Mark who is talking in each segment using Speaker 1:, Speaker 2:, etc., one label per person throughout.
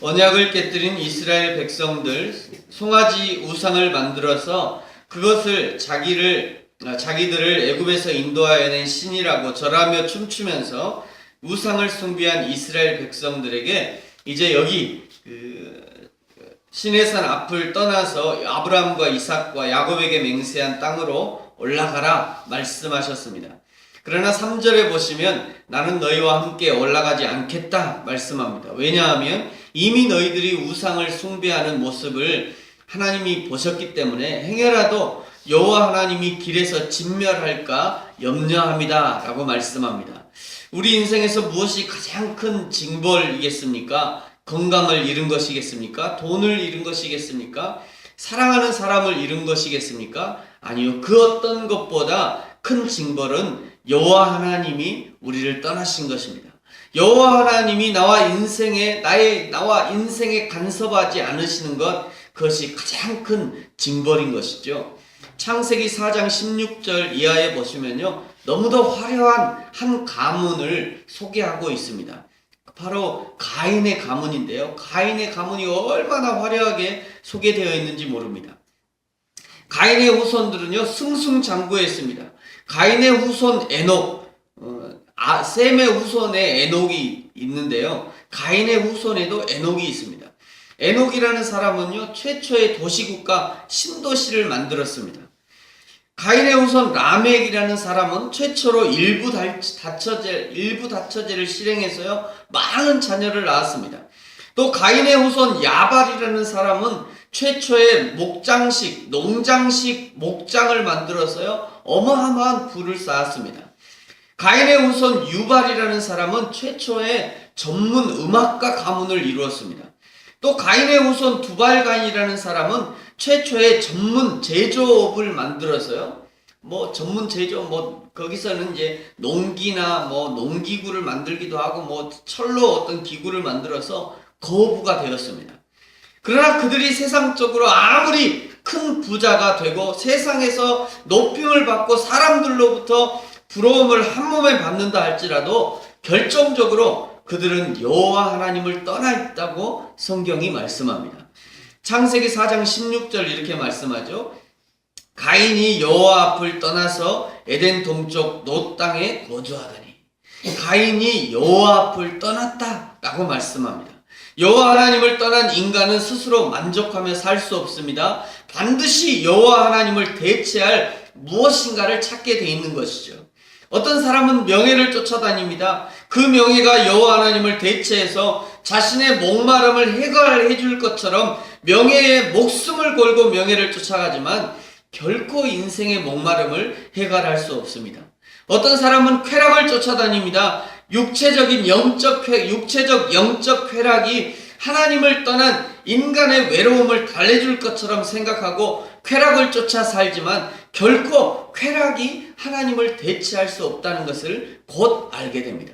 Speaker 1: 언약을 깨뜨린 이스라엘 백성들, 송아지 우상을 만들어서 그것을 자기들을 애굽에서 인도하여낸 신이라고 절하며 춤추면서 우상을 숭배한 이스라엘 백성들에게 이제 여기 시내산 앞을 떠나서 아브라함과 이삭과 야곱에게 맹세한 땅으로 올라가라 말씀하셨습니다. 그러나 3절에 보시면 나는 너희와 함께 올라가지 않겠다 말씀합니다. 왜냐하면 이미 너희들이 우상을 숭배하는 모습을 하나님이 보셨기 때문에 행여라도 여호와 하나님이 길에서 진멸할까 염려합니다 라고 말씀합니다. 우리 인생에서 무엇이 가장 큰 징벌이겠습니까? 건강을 잃은 것이겠습니까? 돈을 잃은 것이겠습니까? 사랑하는 사람을 잃은 것이겠습니까? 아니요. 그 어떤 것보다 큰 징벌은 여호와 하나님이 우리를 떠나신 것입니다. 여호와 하나님이 나와 인생에 간섭하지 않으시는 것, 그것이 가장 큰 징벌인 것이죠. 창세기 4장 16절 이하에 보시면요, 너무도 화려한 한 가문을 소개하고 있습니다. 바로 가인의 가문인데요. 가인의 가문이 얼마나 화려하게 소개되어 있는지 모릅니다. 가인의 후손들은요, 승승장구했습니다. 가인의 후손 에녹, 셈의 후손에 에녹이 있는데요. 가인의 후손에도 에녹이 있습니다. 에녹이라는 사람은요, 최초의 도시국가 신도시를 만들었습니다. 가인의 후손 라멕이라는 사람은 최초로 일부 다처제를 실행해서요, 많은 자녀를 낳았습니다. 또 가인의 후손 야발이라는 사람은 최초의 농장식 목장을 만들어서요, 어마어마한 부를 쌓았습니다. 가인의 후손 유발이라는 사람은 최초의 전문 음악가 가문을 이루었습니다. 또 가인의 후손 두발가인이라는 사람은 최초의 전문 제조업을 만들어서요, 전문 제조, 거기서는 이제 농기나 농기구를 만들기도 하고, 철로 어떤 기구를 만들어서 거부가 되었습니다. 그러나 그들이 세상적으로 아무리 큰 부자가 되고 세상에서 높임을 받고 사람들로부터 부러움을 한 몸에 받는다 할지라도 결정적으로 그들은 여호와 하나님을 떠나 있다고 성경이 말씀합니다. 창세기 4장 16절 이렇게 말씀하죠. 가인이 여호와 앞을 떠나서 에덴 동쪽 놋 땅에 거주하더니 가인이 여호와 앞을 떠났다 라고 말씀합니다. 여호와 하나님을 떠난 인간은 스스로 만족하며 살 수 없습니다. 반드시 여호와 하나님을 대체할 무엇인가를 찾게 돼 있는 것이죠. 어떤 사람은 명예를 쫓아다닙니다. 그 명예가 여호와 하나님을 대체해서 자신의 목마름을 해결해 줄 것처럼 명예에 목숨을 걸고 명예를 쫓아가지만 결코 인생의 목마름을 해결할 수 없습니다. 어떤 사람은 쾌락을 쫓아다닙니다. 육체적 영적 쾌락이 하나님을 떠난 인간의 외로움을 달래줄 것처럼 생각하고 쾌락을 쫓아 살지만 결코 쾌락이 하나님을 대체할 수 없다는 것을 곧 알게 됩니다.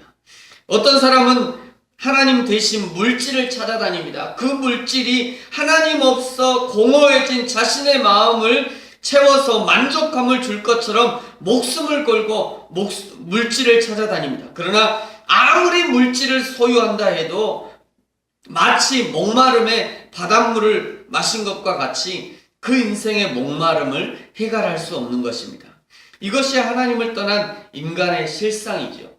Speaker 1: 어떤 사람은 하나님 대신 물질을 찾아다닙니다. 그 물질이 하나님 없어 공허해진 자신의 마음을 채워서 만족감을 줄 것처럼 목숨을 걸고 물질을 찾아다닙니다. 그러나 아무리 물질을 소유한다 해도 마치 목마름에 바닷물을 마신 것과 같이 그 인생의 목마름을 해결할 수 없는 것입니다. 이것이 하나님을 떠난 인간의 실상이죠.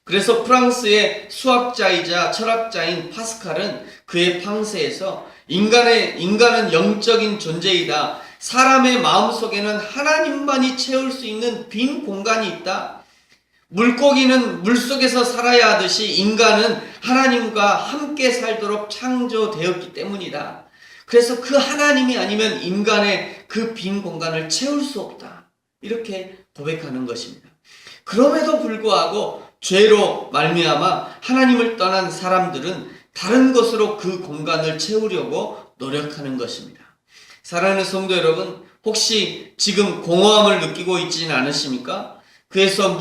Speaker 1: 그래서 프랑스의 수학자이자 철학자인 파스칼은 그의 팡세에서 인간은 영적인 존재이다. 사람의 마음속에는 하나님만이 채울 수 있는 빈 공간이 있다. 물고기는 물속에서 살아야 하듯이 인간은 하나님과 함께 살도록 창조되었기 때문이다. 그래서 그 하나님이 아니면 인간의 그 빈 공간을 채울 수 없다. 이렇게 고백하는 것입니다. 그럼에도 불구하고 죄로 말미암아 하나님을 떠난 사람들은 다른 것으로 그 공간을 채우려고 노력하는 것입니다. 사랑하는 성도 여러분, 혹시 지금 공허함을 느끼고 있지는 않으십니까? 그래서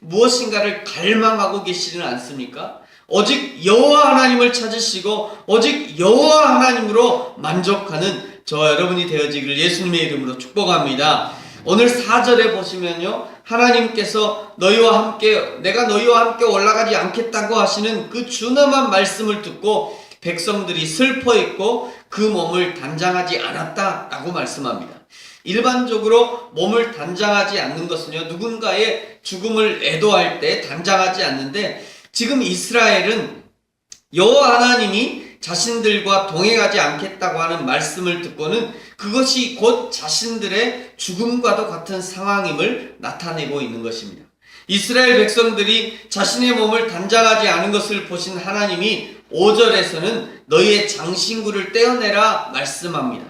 Speaker 1: 무엇인가를 갈망하고 계시지는 않습니까? 오직 여호와 하나님을 찾으시고 오직 여호와 하나님으로 만족하는 저와 여러분이 되어지기를 예수님의 이름으로 축복합니다. 오늘 4절에 보시면요, 하나님께서 내가 너희와 함께 올라가지 않겠다고 하시는 그 준엄한 말씀을 듣고 백성들이 슬퍼했고 그 몸을 단장하지 않았다라고 말씀합니다. 일반적으로 몸을 단장하지 않는 것은요, 누군가의 죽음을 애도할 때 단장하지 않는데, 지금 이스라엘은 여호와 하나님이 자신들과 동행하지 않겠다고 하는 말씀을 듣고는 그것이 곧 자신들의 죽음과도 같은 상황임을 나타내고 있는 것입니다. 이스라엘 백성들이 자신의 몸을 단장하지 않은 것을 보신 하나님이 5절에서는 너희의 장신구를 떼어내라 말씀합니다.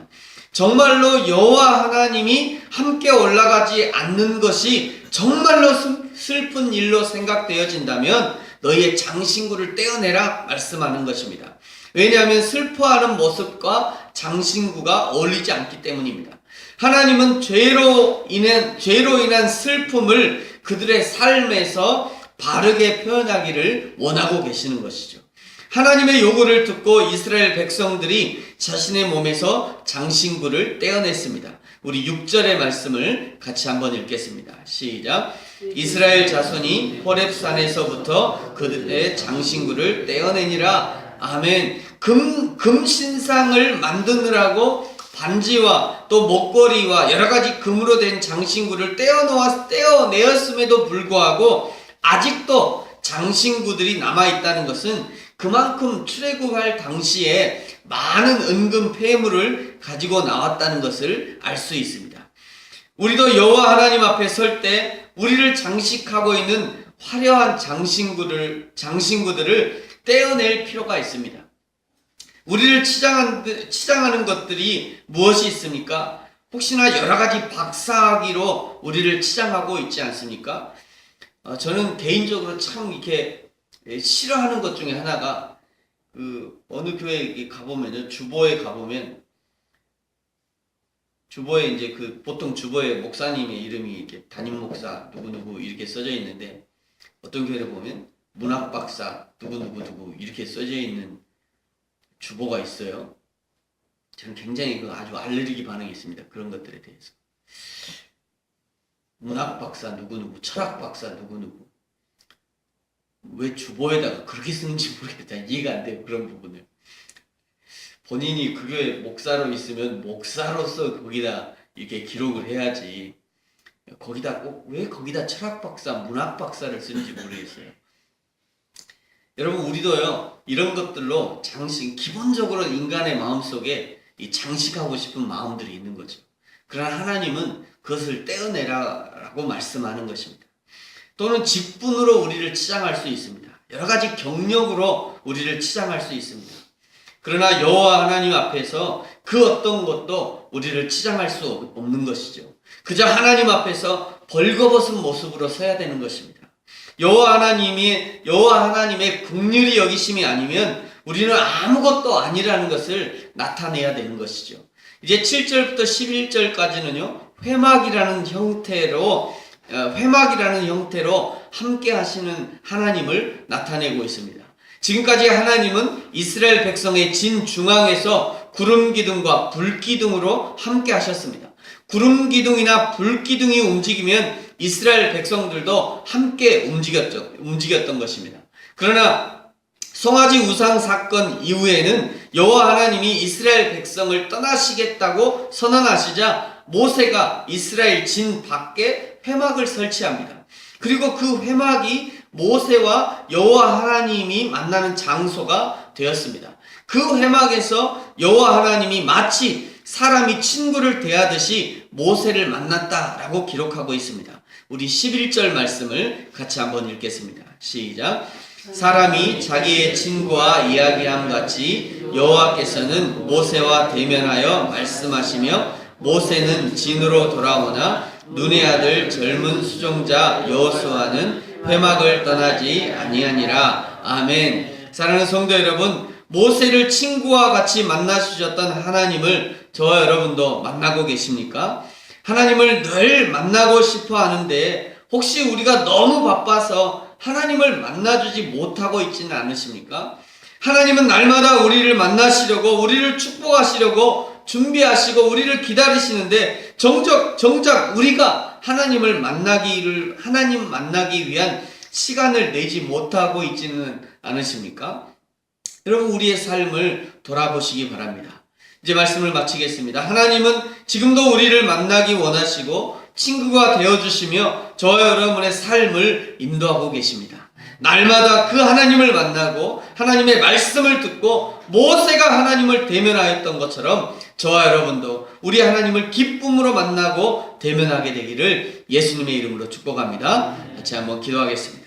Speaker 1: 정말로 여호와 하나님이 함께 올라가지 않는 것이 정말로 슬픈 일로 생각되어진다면 너희의 장신구를 떼어내라 말씀하는 것입니다. 왜냐하면 슬퍼하는 모습과 장신구가 어울리지 않기 때문입니다. 하나님은 죄로 인한 슬픔을 그들의 삶에서 바르게 표현하기를 원하고 계시는 것이죠. 하나님의 요구를 듣고 이스라엘 백성들이 자신의 몸에서 장신구를 떼어냈습니다. 우리 6절의 말씀을 같이 한번 읽겠습니다. 시작. 이스라엘 자손이 호렙산에서부터 그들의 장신구를 떼어내니라. 아멘. 금신상을 만드느라고 반지와 또 목걸이와 여러 가지 금으로 된 장신구를 떼어내었음에도 불구하고 아직도 장신구들이 남아있다는 것은 그만큼 출애굽할 당시에 많은 은금 폐물을 가지고 나왔다는 것을 알 수 있습니다. 우리도 여호와 하나님 앞에 설 때 우리를 장식하고 있는 화려한 장신구들을 떼어낼 필요가 있습니다. 우리를 치장하는 것들이 무엇이 있습니까? 혹시나 여러 가지 박사학위로 우리를 치장하고 있지 않습니까? 저는 개인적으로 참 이렇게 싫어하는 것 중에 하나가 어느 교회에 가보면요, 주보에 가보면 주보에 이제 보통 주보에 목사님의 이름이 이렇게 담임 목사 누구누구 이렇게 써져 있는데 어떤 교회를 보면 문학 박사 누구누구 이렇게 써져 있는 주보가 있어요. 저는 굉장히 아주 알레르기 반응이 있습니다. 그런 것들에 대해서. 문학 박사 누구누구, 철학 박사 누구누구. 왜 주보에다가 그렇게 쓰는지 모르겠다. 이해가 안 돼요. 그런 부분을. 본인이 그 교회 목사로 있으면 목사로서 거기다 이렇게 기록을 해야지. 거기다 왜 거기다 철학 박사, 문학 박사를 쓰는지 모르겠어요. 여러분, 우리도요, 이런 것들로 기본적으로 인간의 마음속에 이 장식하고 싶은 마음들이 있는 거죠. 그러나 하나님은 그것을 떼어내라라고 말씀하는 것입니다. 또는 직분으로 우리를 치장할 수 있습니다. 여러 가지 경력으로 우리를 치장할 수 있습니다. 그러나 여호와 하나님 앞에서 그 어떤 것도 우리를 치장할 수 없는 것이죠. 그저 하나님 앞에서 벌거벗은 모습으로 서야 되는 것입니다. 여호와 하나님의 긍휼히 여기심이 아니면 우리는 아무것도 아니라는 것을 나타내야 되는 것이죠. 이제 7절부터 11절까지는요, 회막이라는 형태로 함께 하시는 하나님을 나타내고 있습니다. 지금까지 하나님은 이스라엘 백성의 진중앙에서 구름 기둥과 불 기둥으로 함께 하셨습니다. 구름 기둥이나 불 기둥이 움직이면 이스라엘 백성들도 함께 움직였던 것입니다. 그러나 송아지 우상 사건 이후에는 여호와 하나님이 이스라엘 백성을 떠나시겠다고 선언하시자 모세가 이스라엘 진 밖에 회막을 설치합니다. 그리고 그 회막이 모세와 여호와 하나님이 만나는 장소가 되었습니다. 그 회막에서 여호와 하나님이 마치 사람이 친구를 대하듯이 모세를 만났다라고 기록하고 있습니다. 우리 11절 말씀을 같이 한번 읽겠습니다. 시작. 사람이 자기의 친구와 이야기함 같이 여호와께서는 모세와 대면하여 말씀하시며 모세는 진으로 돌아오나 눈의 아들 젊은 수종자 여호수아는 회막을 떠나지 아니하니라. 아멘. 사랑하는 성도 여러분, 모세를 친구와 같이 만나주셨던 하나님을 저와 여러분도 만나고 계십니까? 하나님을 늘 만나고 싶어 하는데 혹시 우리가 너무 바빠서 하나님을 만나주지 못하고 있지는 않으십니까? 하나님은 날마다 우리를 만나시려고, 우리를 축복하시려고 준비하시고 우리를 기다리시는데 정작 우리가 하나님 만나기 위한 시간을 내지 못하고 있지는 않으십니까? 여러분, 우리의 삶을 돌아보시기 바랍니다. 이제 말씀을 마치겠습니다. 하나님은 지금도 우리를 만나기 원하시고 친구가 되어주시며 저와 여러분의 삶을 인도하고 계십니다. 날마다 그 하나님을 만나고 하나님의 말씀을 듣고 모세가 하나님을 대면하였던 것처럼 저와 여러분도 우리 하나님을 기쁨으로 만나고 대면하게 되기를 예수님의 이름으로 축복합니다. 같이 한번 기도하겠습니다.